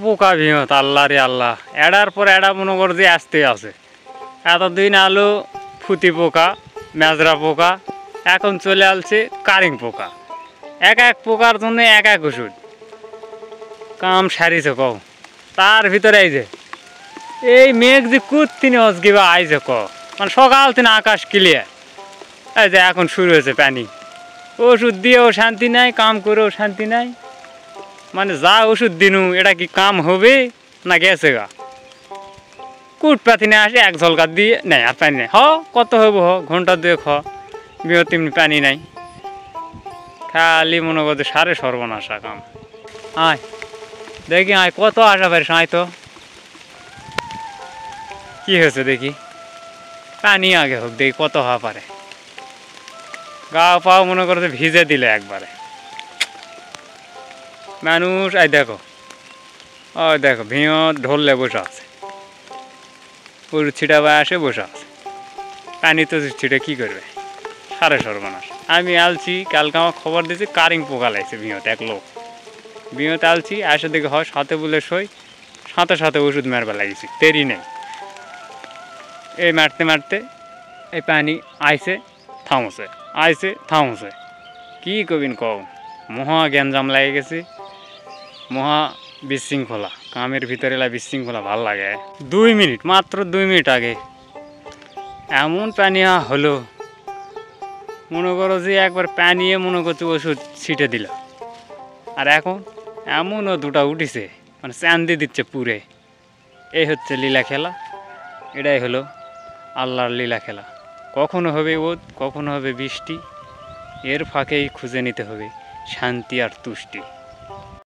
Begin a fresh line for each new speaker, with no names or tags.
পোকা ভিহত আল্লাহ রে আল্লাহ, এড়ার পর এড়া মনে কর যে আসতে আছে। এতদিন আলো ফুতি পোকা, মেজরা পোকা, এখন চলে আসছে কারিং পোকা। এক এক পোকার জন্য এক এক ওষুধ কাম সারিছে কও। তার ভিতরে এই মেঘ যে কুত্তিনি অজগিবা আইছে ক, মানে সকাল থেকে আকাশ ক্লিয়ার। এই যে এখন শুরু হয়েছে পানি, ওষুধ দিয়েও শান্তি নাই, কাম করেও শান্তি নাই। মানে যা ওষুধ দিনু এটা কি কাম হবে না গেছে গা। কুট পাতি না আসে এক ঝলকার দিয়ে নেই, আর পানি নেই। কত হবো ঘন্টা দুয়েক বিহত তেমনি পানি নাই। খালি মনে করছে সারে সর্বনাশা কাম। আয় দেখি, আয় কত আসা পারিস, আয় তো কি হয়েছে দেখি। পানি আগে হোক দেখি কত হওয়া পারে। গা পাও মনে করছে ভিজে দিলে একবারে মানুষ। আই দেখো, ওই দেখো ভিঁত ঢললে বসে আছে, পুরো ছিটা বা আসে বসে আছে। পানি তো ছিটে কী করবে, সারে সর্বনাশ। আমি আলছি কালকে আমার খবর দিয়েছি কারিং পোকা লাগছে ভিঁত, এক লোক ভিঁত আলছি আসে দেখে হয় সাথে বলে সই, সাথে সাথে ওষুধ মারবার লাগিয়েছি, দেরি নেই। এই মারতে মারতে এই পানি আইসে থামছে, আইসে থামছে। কী কবিন কও, মহা গ্যাঞ্জাম লাগে গেছে, মহা বিশৃঙ্খলা। কামের ভিতরে বিশৃঙ্খলা ভাল লাগে। 2 মিনিট, মাত্র 2 মিনিট আগে এমন পানি হলো, মনে করো যে একবার পানিয়ে মনে করছে ওষুধ ছিটে দিল। আর এখন এমনও দুটা উঠিছে, মানে চান্দি দিচ্ছে পুরে। এই হচ্ছে লীলা খেলা, এটাই হলো আল্লাহর লীলা খেলা। কখনো হবে ওদ, কখনো হবে বৃষ্টি, এর ফাঁকেই খুঁজে নিতে হবে শান্তি আর তুষ্টি।